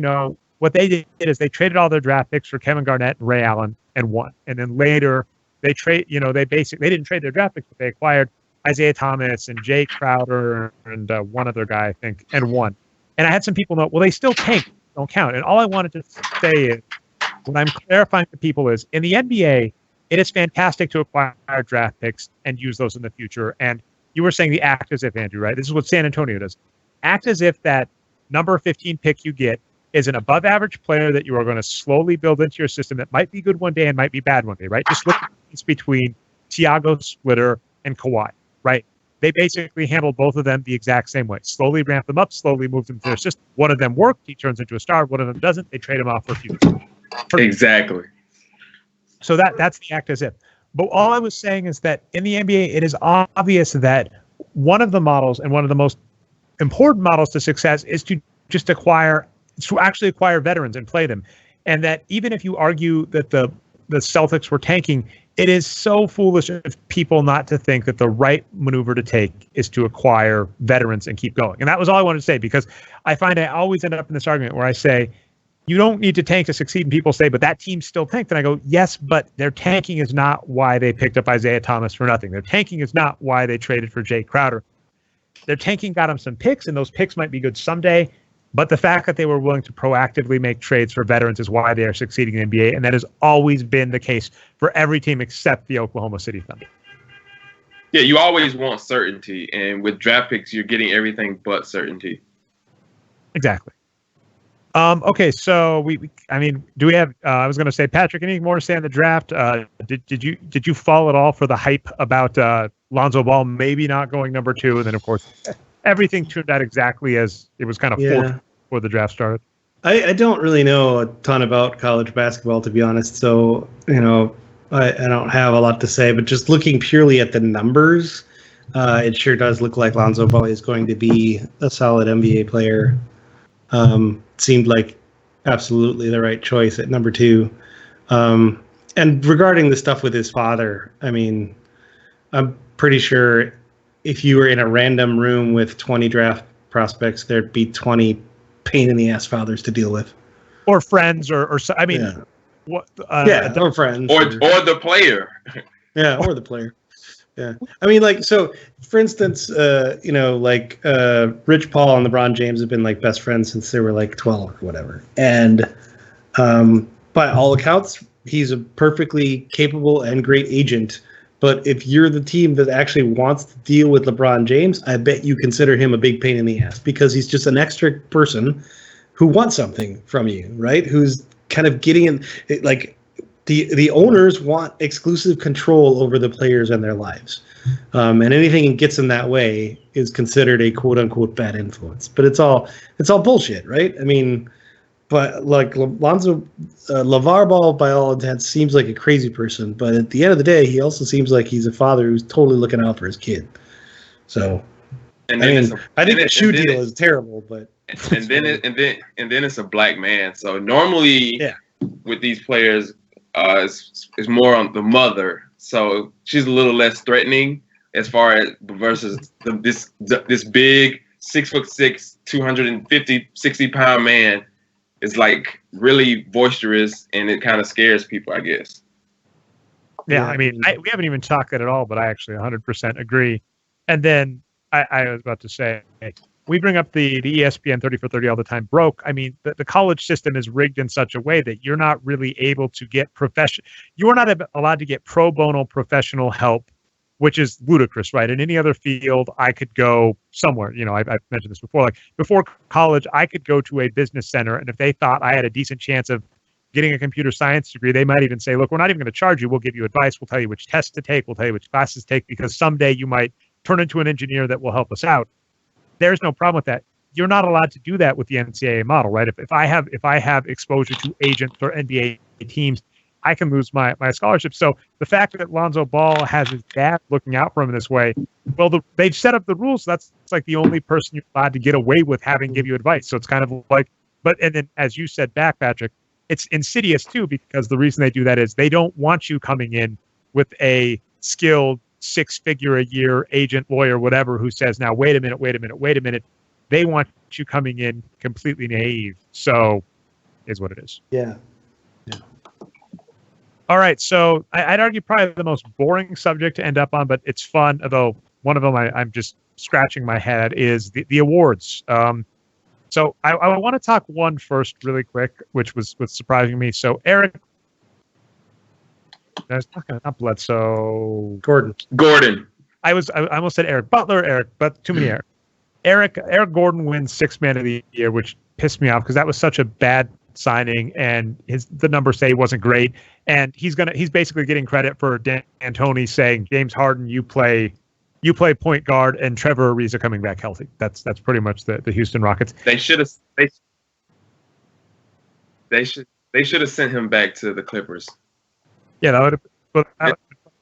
what they did is they traded all their draft picks for Kevin Garnett and Ray Allen and won. And then later they didn't trade their draft picks, but they acquired Isaiah Thomas and Jay Crowder and one other guy, I think, and won. And I had some people know, well, they still tank, don't count. And all I wanted to say is, what I'm clarifying to people is, in the NBA, it is fantastic to acquire draft picks and use those in the future. And you were saying the act as if, Andrew, right? This is what San Antonio does. Act as if that number 15 pick you get is an above average player that you are going to slowly build into your system that might be good one day and might be bad one day, right? Just look at the difference between Thiago Splitter and Kawhi, right? They basically handled both of them the exact same way. Slowly ramp them up, slowly move them to their system. One of them worked, he turns into a star. One of them doesn't, they trade him off for a few. Exactly. So that's the act as if. But all I was saying is that in the NBA, it is obvious that one of the models and one of the most important models to success is to actually acquire veterans and play them. And that even if you argue that the Celtics were tanking, it is so foolish of people not to think that the right maneuver to take is to acquire veterans and keep going. And that was all I wanted to say, because I find I always end up in this argument where I say, you don't need to tank to succeed. And people say, but that team still tanked. And I go, yes, but their tanking is not why they picked up Isaiah Thomas for nothing. Their tanking is not why they traded for Jay Crowder. Their tanking got them some picks, and those picks might be good someday. But the fact that they were willing to proactively make trades for veterans is why they are succeeding in the NBA, and that has always been the case for every team except the Oklahoma City Thunder. Yeah, you always want certainty, and with draft picks, you're getting everything but certainty. Exactly. Okay, so do we have? I was going to say, Patrick, anything more to say on the draft? Did you fall at all for the hype about Lonzo Ball maybe not going number 2, and then of course everything turned out exactly as it was kind of forced before the draft started? I don't really know a ton about college basketball, to be honest. So I don't have a lot to say. But just looking purely at the numbers, it sure does look like Lonzo Ball is going to be a solid NBA player. Seemed like absolutely the right choice at number 2. And regarding the stuff with his father, I mean, I'm pretty sure if you were in a random room with 20 draft prospects, there'd be 20 pain in the ass fathers to deal with, or friends, or I mean, or friends, or the player. Yeah, or the player. Yeah, I mean, like, so for instance, Rich Paul and LeBron James have been like best friends since they were like 12 or whatever, and by all accounts, he's a perfectly capable and great agent. But if you're the team that actually wants to deal with LeBron James, I bet you consider him a big pain in the ass, because he's just an extra person who wants something from you, right? Who's kind of getting in, like, the owners want exclusive control over the players and their lives. And anything that gets in that way is considered a quote unquote bad influence. But it's all bullshit, right? I mean, but like LeVar Ball, by all intents, seems like a crazy person. But at the end of the day, he also seems like he's a father who's totally looking out for his kid. So, I think the shoe deal is terrible, but and then it's a black man. So normally, with these players, it's more on the mother. So she's a little less threatening as far as versus this big 6'6", 250, 60-pound man. Is like really boisterous, and it kind of scares people, I guess. Yeah, I mean, we haven't even talked that at all, but I actually 100% agree. And then I was about to say, we bring up the ESPN 30 for 30 all the time. Broke. I mean, the college system is rigged in such a way that you're not really able to get you're not allowed to get pro bono professional help, which is ludicrous, right? In any other field, I could go somewhere. I've mentioned this before. Like before college, I could go to a business center, and if they thought I had a decent chance of getting a computer science degree, they might even say, look, we're not even going to charge you. We'll give you advice. We'll tell you which tests to take. We'll tell you which classes to take, because someday you might turn into an engineer that will help us out. There's no problem with that. You're not allowed to do that with the NCAA model, right? If I have exposure to agents or NBA teams, I can lose my scholarship. So the fact that Lonzo Ball has his dad looking out for him in this way, well, they've set up the rules. So that's like the only person you're allowed to get away with having give you advice. So it's kind of like, and then as you said back, Patrick, it's insidious too, because the reason they do that is they don't want you coming in with a skilled 6-figure a year agent, lawyer, whatever, who says, now, wait a minute. They want you coming in completely naive. So is what it is. Yeah. All right, so I'd argue probably the most boring subject to end up on, but it's fun, although one of them I'm just scratching my head, is the awards. So I want to talk one first really quick, which was surprising me. So Eric, not Bledsoe. Gordon. I almost said Eric Butler, but too many Eric. Eric Gordon wins Sixth Man of the Year, which pissed me off because that was such a bad signing, and the numbers say he wasn't great, and he's basically getting credit for D'Antoni saying, James Harden, you play point guard, and Trevor Ariza coming back healthy. That's pretty much the Houston Rockets. They should have sent him back to the Clippers. Yeah, that would have.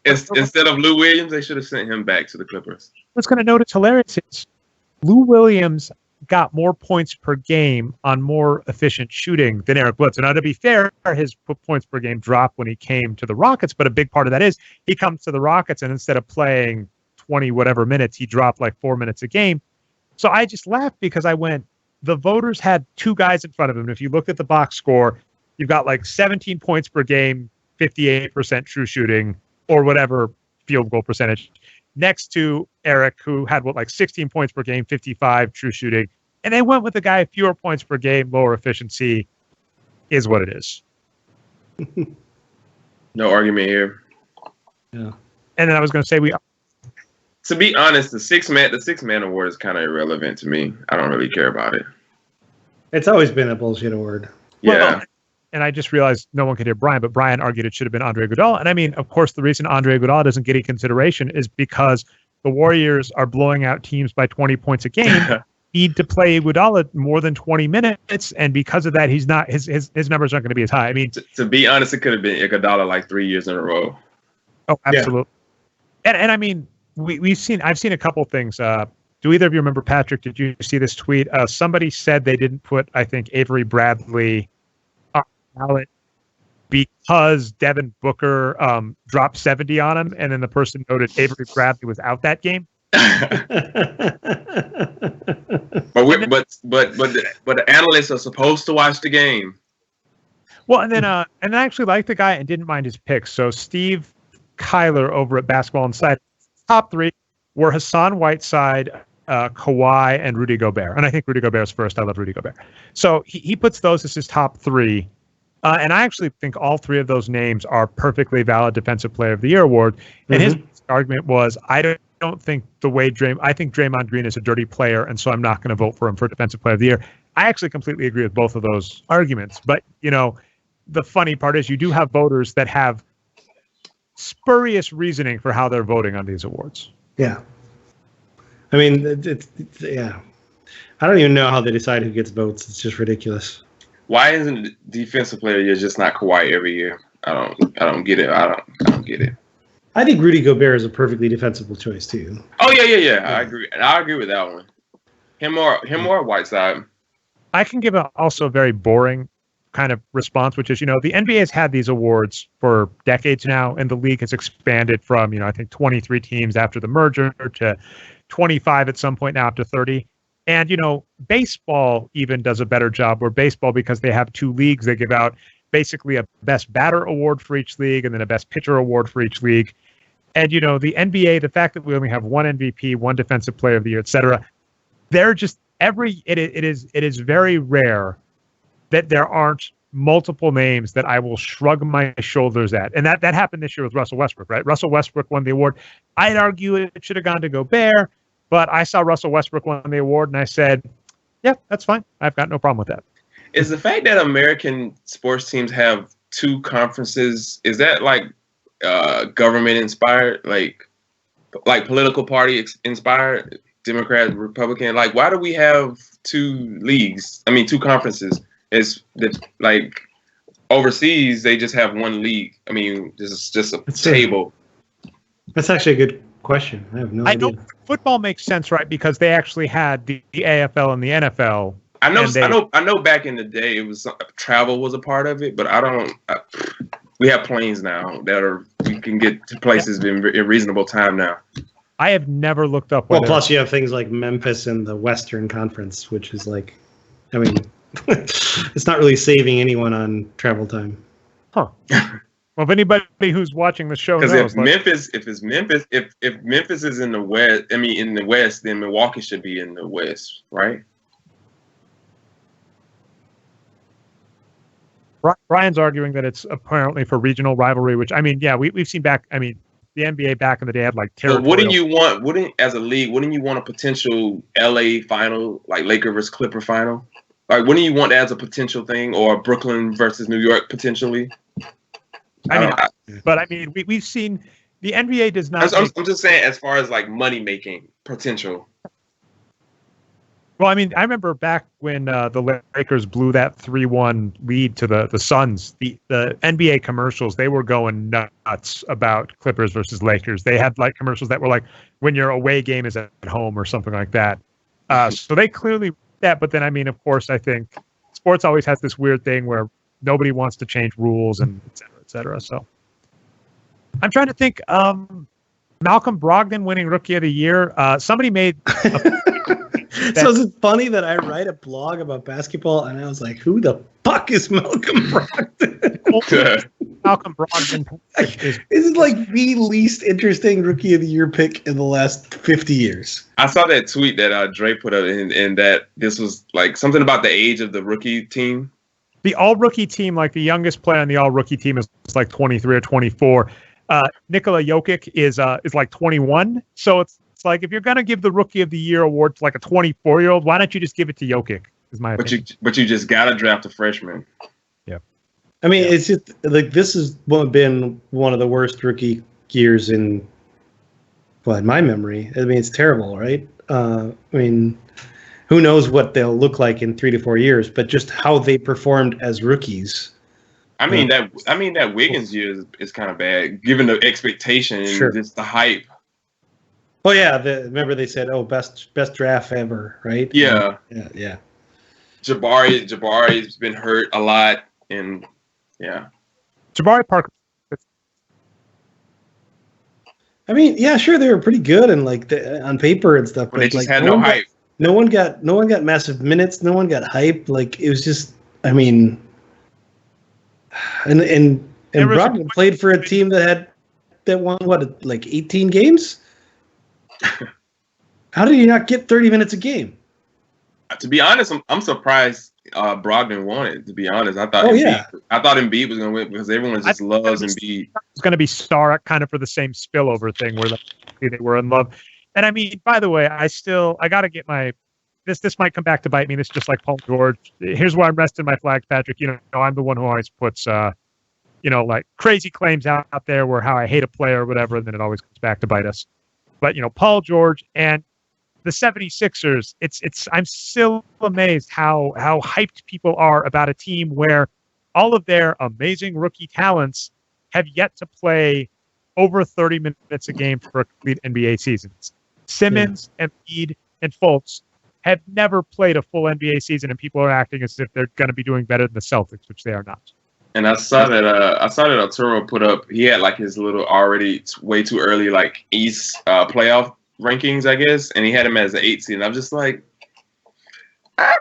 Instead of Lou Williams, they should have sent him back to the Clippers. What's going to note it's hilarious is Lou Williams got more points per game on more efficient shooting than Eric Bledsoe. Now, to be fair, his points per game dropped when he came to the Rockets, but a big part of that is he comes to the Rockets, and instead of playing 20 whatever minutes, he dropped like 4 minutes a game. So I just laughed because the voters had two guys in front of him. And if you look at the box score, you've got like 17 points per game, 58% true shooting, or whatever field goal percentage, next to Eric, who had 16 points per game, 55 true shooting, And they went with the guy fewer points per game, lower efficiency, is what it is. No argument here. Yeah. And then I was going to say to be honest, the six man award is kind of irrelevant to me. I don't really care about it. It's always been a bullshit award. Yeah. Well, and I just realized no one could hear Brian, but Brian argued it should have been Andre Iguodala. And I mean, of course, the reason Andre Iguodala doesn't get any consideration is because the Warriors are blowing out teams by 20 points a game. Need to play Iguodala more than 20 minutes, and because of that, he's not his numbers aren't going to be as high. I mean, to be honest, it could have been Iguodala like 3 years in a row. Oh, absolutely. Yeah. And I mean, I've seen a couple things. Do either of you remember, Patrick? Did you see this tweet? Somebody said they didn't put, I think, Avery Bradley on the ballot because Devin Booker dropped 70 on him, and then the person noted Avery Bradley was out that game. but the analysts are supposed to watch the game. Well, and then I actually liked the guy and didn't mind his picks. So Steve Kyler over at Basketball Insider, top three were Hassan Whiteside, Kawhi, and Rudy Gobert. And I think Rudy Gobert's first. I love Rudy Gobert. So he puts those as his top three. And I actually think all three of those names are perfectly valid Defensive Player of the Year award. And his argument was, I don't think I think Draymond Green is a dirty player, and so I'm not going to vote for him for Defensive Player of the Year. I actually completely agree with both of those arguments. But, the funny part is you do have voters that have spurious reasoning for how they're voting on these awards. Yeah. I mean, yeah. I don't even know how they decide who gets votes. It's just ridiculous. Why isn't Defensive Player of the Year just not Kawhi every year? I don't get it. I don't get it. I think Rudy Gobert is a perfectly defensible choice too. Oh yeah. I agree. I agree with that one. Him or Whiteside. I can give also a very boring kind of response, which is, the NBA has had these awards for decades now, and the league has expanded from, I think 23 teams after the merger to 25 at some point now, up to 30. And, baseball even does a better job, where baseball, because they have two leagues, they give out basically a best batter award for each league and then a best pitcher award for each league. And, the NBA, the fact that we only have one MVP, one Defensive Player of the Year, et cetera, they're just it is very rare that there aren't multiple names that I will shrug my shoulders at. And that happened this year with Russell Westbrook, right? Russell Westbrook won the award. I'd argue it should have gone to Gobert, but I saw Russell Westbrook won the award and I said, yeah, that's fine. I've got no problem with that. Is the fact that American sports teams have two conferences, is that like government inspired, like political party inspired, Democrat, Republican? Like, why do we have two conferences? It's like overseas, they just have one league. I mean, this is just a table. That's actually a good question. I have no idea. I know football makes sense, right? Because they actually had the AFL and the NFL. I know. Back in the day, it was travel was a part of it, but we have planes now we can get to places in reasonable time now. I have never looked up. Well, plus you have things like Memphis and the Western Conference, which is like, I mean, it's not really saving anyone on travel time. Huh. Well, if anybody who's watching the show knows, if Memphis is in the West, in the West, then Milwaukee should be in the West, right? Brian's arguing that it's apparently for regional rivalry, which we've seen back. I mean, the NBA back in the day had like territorial. But wouldn't you want, as a league, wouldn't you want a potential LA final, like Laker versus Clipper final? Like, wouldn't you want that as a potential thing, or Brooklyn versus New York potentially? We've seen the NBA does not. I'm just saying, as far as like money making potential. Well, I mean, I remember back when the Lakers blew that 3-1 lead to the Suns, the NBA commercials, they were going nuts about Clippers versus Lakers. They had like commercials that were like, when your away game is at home or something like that. So they clearly that. But then, of course, I think sports always has this weird thing where nobody wants to change rules and et cetera, et cetera. So I'm trying to think. Malcolm Brogdon winning Rookie of the Year. Somebody made. So is it funny that I write a blog about basketball and I was like, who the fuck is Malcolm Brogdon? Malcolm Brogdon is like the least interesting rookie of the year pick in the last 50 years. I saw that tweet that Dre put up, and that this was like something about the age of the rookie team. The all-rookie team, like the youngest player on the all-rookie team is like 23 or 24. Nikola Jokic is like 21. So it's like if you're going to give the Rookie of the Year award to like a 24-year-old, why don't you just give it to Jokic? Is my opinion. But you just got to draft a freshman. Yeah. I mean, it's just like this has been one of the worst rookie years in my memory. I mean, it's terrible, right? I mean, who knows what they'll look like in 3 to 4 years, but just how they performed as rookies. I mean that Wiggins year is kind of bad, given the expectation and just the hype. Oh yeah, remember they said, best draft ever, right? Yeah. Yeah. Jabari's been hurt a lot, and yeah. Jabari Parker. I mean, yeah, sure, they were pretty good and like on paper and stuff, but they just like, had no hype. No one got massive minutes. No one got hype. Like it was just, I mean, and Brogdon played for a team that won what, like 18 games. How did he not get 30 minutes a game? To be honest, I'm surprised Brogdon won it. To be honest, I thought Embiid was going to win because everyone just loves Embiid. It's going to be Star kind of for the same spillover thing where they were in love. And I mean, by the way, I got to get my this might come back to bite me. This is just like Paul George. Here's where I'm resting my flag, Patrick. You know, I'm the one who always puts like crazy claims out there where how I hate a player or whatever, and then it always comes back to bite us. But Paul George and the 76ers, I'm still amazed how hyped people are about a team where all of their amazing rookie talents have yet to play over 30 minutes a game for a complete NBA season. Simmons, Embiid, and Fultz have never played a full NBA season, and people are acting as if they're going to be doing better than the Celtics, which they are not. And I saw that Arturo put up. He had like his little already way too early like East playoff rankings, I guess, and he had him as an 8 seed. And I'm just like, I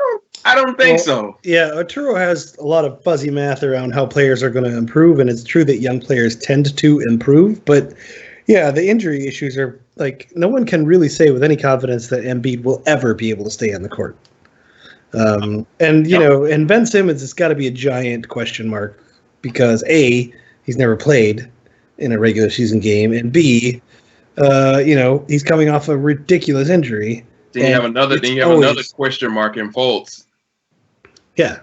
don't think so. Yeah, Arturo has a lot of fuzzy math around how players are going to improve, and it's true that young players tend to improve, but yeah, the injury issues are like no one can really say with any confidence that Embiid will ever be able to stay on the court. And Ben Simmons has got to be a giant question mark because A, he's never played in a regular season game, and B, he's coming off a ridiculous injury. Then you have another question mark in Fultz. Yeah.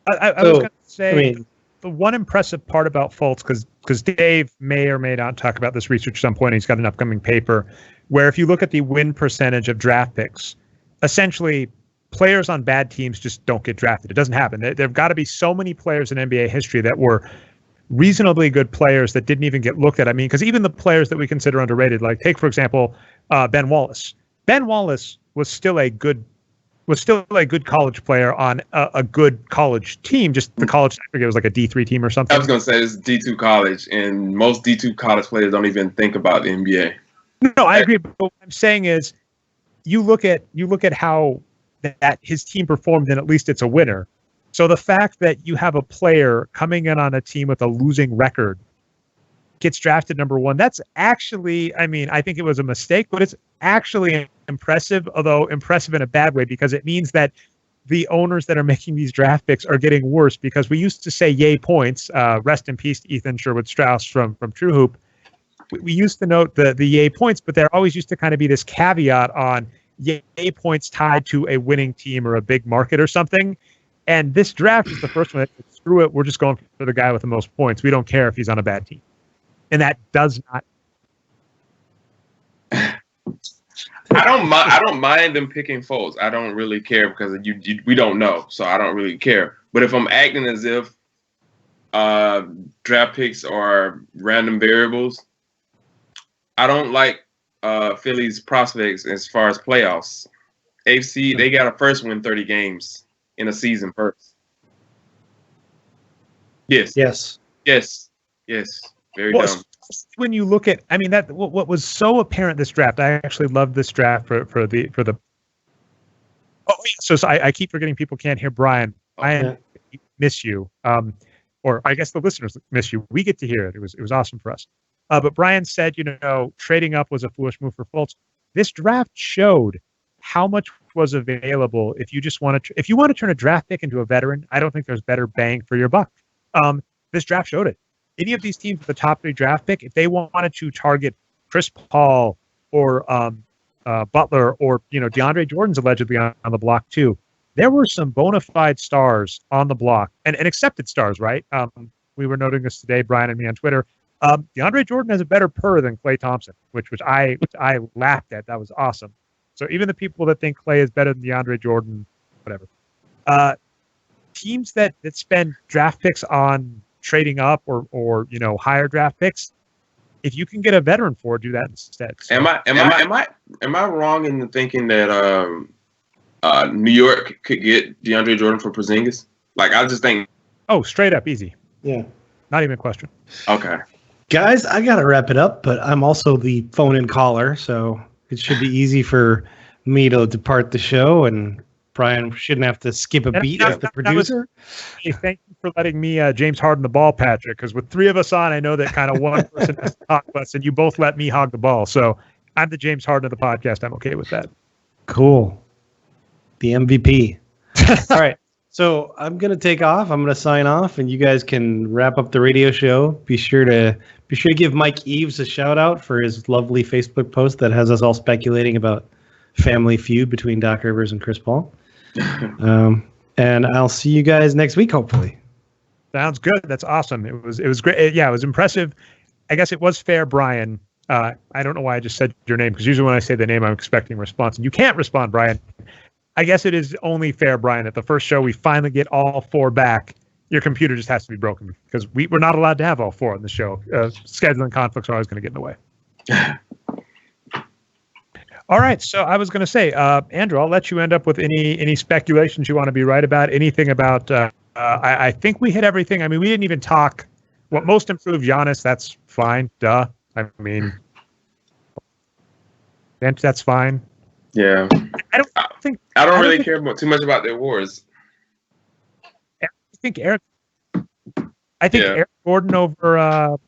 I was going to say, the one impressive part about Fultz, because Dave may or may not talk about this research at some point. He's got an upcoming paper where if you look at the win percentage of draft picks, essentially players on bad teams just don't get drafted. It doesn't happen. There have got to be so many players in NBA history that were reasonably good players that didn't even get looked at. I mean, because even the players that we consider underrated, like take, for example, Ben Wallace. Ben Wallace was still a good college player on a good college team. Just the college, I forget, it was like a D3 team or something. I was going to say it's D2 college, and most D2 college players don't even think about the NBA. No, I agree. But what I'm saying is, you look at how that his team performed, and at least it's a winner. So the fact that you have a player coming in on a team with a losing record gets drafted number 1, that's actually, I mean, I think it was a mistake, but it's actually impressive, although impressive in a bad way, because it means that the owners that are making these draft picks are getting worse, because we used to say yay points, rest in peace to Ethan Sherwood-Strauss from True Hoop. We used to note the yay points, but there always used to kind of be this caveat on yay points tied to a winning team or a big market or something. And this draft is the first one that, screw it, we're just going for the guy with the most points. We don't care if he's on a bad team. And that does not. I don't mind them picking Fultz. I don't really care because we don't know, so I don't really care. But if I'm acting as if draft picks are random variables, I don't like Philly's prospects as far as playoffs. AFC, they got to first win 30 games in a season first. Yes. Very dumb. When you look at, I mean, that what was so apparent this draft. I actually loved this draft for the. Oh, so I keep forgetting people can't hear Brian. I miss you. or I guess the listeners miss you. We get to hear it. It was awesome for us. But Brian said, trading up was a foolish move for Fultz. This draft showed how much was available if you just want to if you want to turn a draft pick into a veteran. I don't think there's better bang for your buck. This draft showed it. Any of these teams with the top 3 draft pick, if they wanted to target Chris Paul or Butler or DeAndre Jordan's allegedly on the block too, there were some bona fide stars on the block and accepted stars, right? We were noting this today, Brian and me on Twitter. DeAndre Jordan has a better per than Klay Thompson, which I laughed at. That was awesome. So even the people that think Klay is better than DeAndre Jordan, whatever. Teams that spend draft picks on trading up or higher draft picks, if you can get a veteran for it, do that instead. So, am I wrong in thinking that New York could get DeAndre Jordan for Porzingis? Like, I just think. Oh, straight up, easy. Yeah. Not even a question. Okay. Guys, I got to wrap it up, but I'm also the phone-in caller, so it should be easy for me to depart the show, and Brian shouldn't have to skip a beat as the producer. Hey, thank you for letting me James Harden the ball, Patrick, because with 3 of us on, I know that kind of one person has to talk to us, and you both let me hog the ball. So I'm the James Harden of the podcast. I'm okay with that. Cool. The MVP. All right. So I'm going to take off. I'm going to sign off, and you guys can wrap up the radio show. Be sure to give Mike Eves a shout out for his lovely Facebook post that has us all speculating about family feud between Doc Rivers and Chris Paul. And I'll see you guys next week, hopefully. Sounds good. That's awesome. It was great. Yeah, it was impressive. I guess it was fair, Brian. I don't know why I just said your name, because usually when I say the name, I'm expecting a response, and you can't respond, Brian. I guess it is only fair, Brian, at the first show we finally get all 4 back. Your computer just has to be broken, because we're not allowed to have all 4 on the show. Scheduling conflicts are always going to get in the way. All right, so I was going to say, Andrew, I'll let you end up with any speculations you want to be right about. Anything about? I think we hit everything. I mean, we didn't even talk. What most improved Giannis? That's fine. Duh. I mean, that's fine. Yeah. I don't really care too much about the awards. I think Eric Gordon over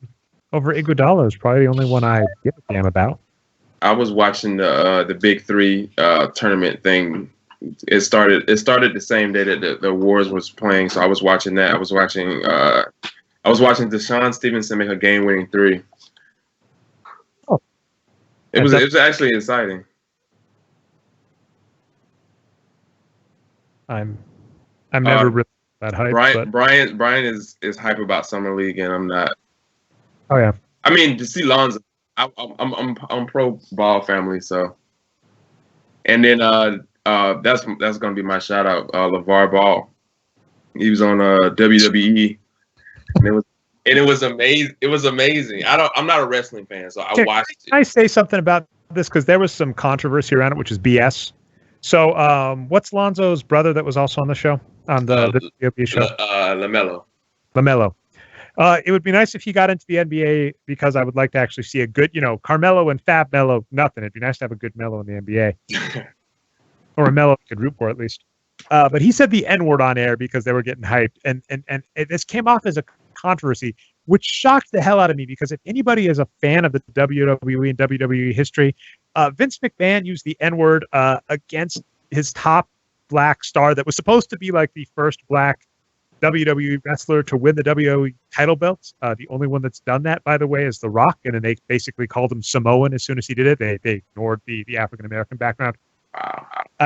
Iguodala is probably the only one I give a damn about. I was watching the Big 3 tournament thing. It started the same day that the awards was playing, so I was watching that. I was watching Deshaun Stevenson make a game-winning 3. Oh, it was actually exciting. I'm never really that hype. Brian is hype about Summer League, and I'm not. Oh yeah. I mean, to see Lonzo, I'm pro ball family, so. And then that's gonna be my shout out, LeVar Ball. He was on WWE, and it was amazing. It was amazing. I'm not a wrestling fan, so I watched it. Can I say something about this, because there was some controversy around it, which is BS. So, what's Lonzo's brother that was also on the show, on the WWE show? LaMelo. It would be nice if he got into the NBA, because I would like to actually see a good, Carmelo and Fab Melo, nothing. It'd be nice to have a good Melo in the NBA. Or a Melo you could root for, at least. But he said the N-word on air because they were getting hyped. And this came off as a controversy, which shocked the hell out of me, because if anybody is a fan of the WWE and WWE history, Vince McMahon used the N-word against his top black star that was supposed to be like the first black WWE wrestler to win the WWE title belts. The only one that's done that, by the way, is The Rock, and then they basically called him Samoan as soon as he did it. They ignored the African-American background.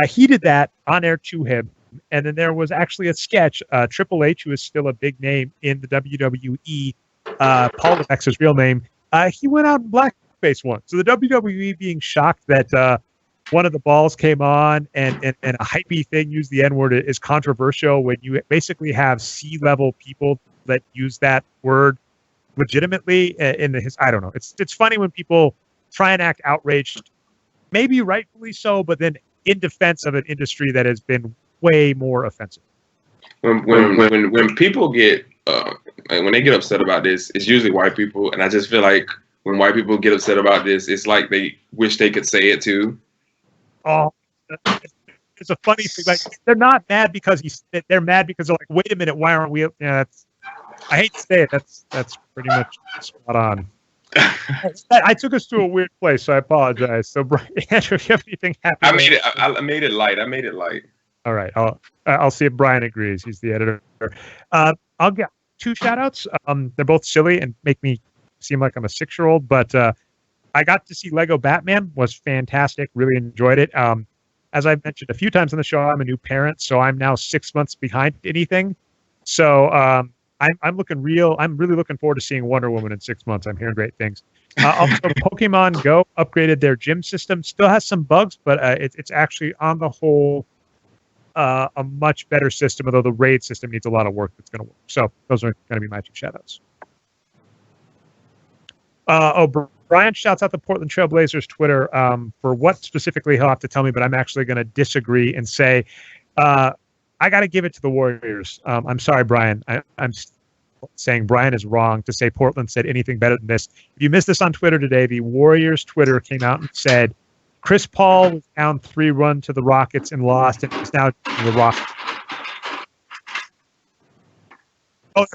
He did that on air to him, and then there was actually a sketch. Triple H, who is still a big name in the WWE, Paul Levesque's his real name, he went out in blackface once. So the WWE being shocked that one of the balls came on and a hypey thing used the N-word is controversial when you basically have C-level people that use that word legitimately I don't know. It's funny when people try and act outraged, maybe rightfully so, but then in defense of an industry that has been way more offensive. When people get when they get upset about this, it's usually white people, and I just feel like when white people get upset about this, it's like they wish they could say it too. Oh, it's a funny thing. Like, they're not mad because they're mad because they're like, wait a minute, why aren't we? Yeah, I hate to say it. That's pretty much spot on. I took us to a weird place, so I apologize. So, Brian, Andrew, if you have anything happen, I made it light. I made it light. All right, I'll see if Brian agrees. He's the editor. I'll get 2 shout-outs. They're both silly and make me seem like I'm a 6-year-old, but I got to see Lego Batman. Was fantastic. Really enjoyed it. As I've mentioned a few times on the show, I'm a new parent, so I'm now 6 months behind anything. So I'm really looking forward to seeing Wonder Woman in 6 months. I'm hearing great things. Also, Pokemon Go upgraded their gym system. Still has some bugs, but it's actually on the whole a much better system, although the raid system needs a lot of work that's going to work. So those are going to be my 2 shout-outs. Brian shouts out the Portland Trail Blazers Twitter for what specifically he'll have to tell me, but I'm actually going to disagree and say I got to give it to the Warriors. I'm sorry, Brian. I'm saying Brian is wrong to say Portland said anything better than this. If you missed this on Twitter today, the Warriors Twitter came out and said Chris Paul was down 3-1 to the Rockets and lost, and is now the Rockets. Oh,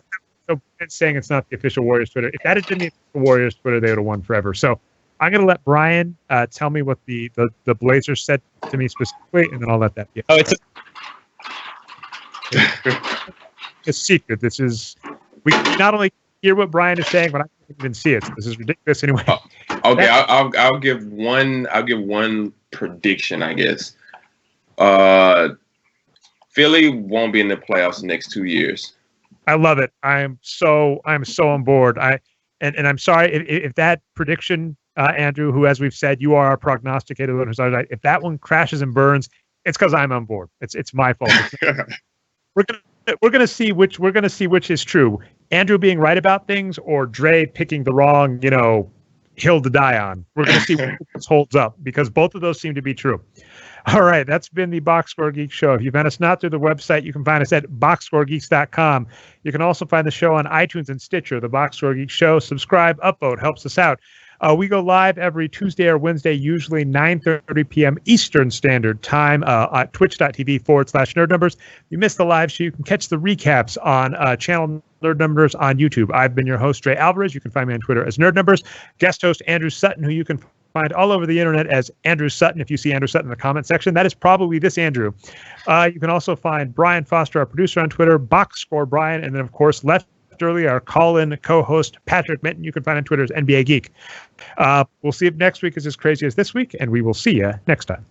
so Brian's saying it's not the official Warriors Twitter. If that had been the official Warriors Twitter, they would have won forever. So I'm going to let Brian tell me what the Blazers said to me specifically, and then I'll let that be. Oh, it's a secret. This is we not only hear what Brian is saying, but I can't even see it. So this is ridiculous anyway. Okay, I'll give one prediction, I guess. Philly won't be in the playoffs the next 2 years. I love it. I'm so on board. And I'm sorry if that prediction, Andrew, who, as we've said, you are our prognosticator. If that one crashes and burns, it's because I'm on board. It's my fault. We're gonna see which is true. Andrew being right about things, or Dre picking the wrong, hill to die on. We're gonna see what holds up, because both of those seem to be true. All right, that's been the Boxscore Geeks show. If you've met us not through the website, you can find us at boxscoregeeks.com. You can also find the show on iTunes and Stitcher. The Boxscore Geeks show. Subscribe, upvote, helps us out. We go live every Tuesday or Wednesday, usually 9:30 p.m. Eastern Standard Time at twitch.tv/Nerd Numbers. If you missed the live show, you can catch the recaps on channel Nerd Numbers on YouTube. I've been your host, Dre Alvarez. You can find me on Twitter as Nerd Numbers. Guest host Andrew Sutton, who you can find all over the internet as Andrew Sutton. If you see Andrew Sutton in the comment section, that is probably this Andrew. You can also find Brian Foster, our producer, on Twitter, Boxscore Brian, and then, of course, left early, our call-in co-host Patrick Minton. You can find on Twitter as NBA Geek. We'll see if next week is as crazy as this week, and we will see you next time.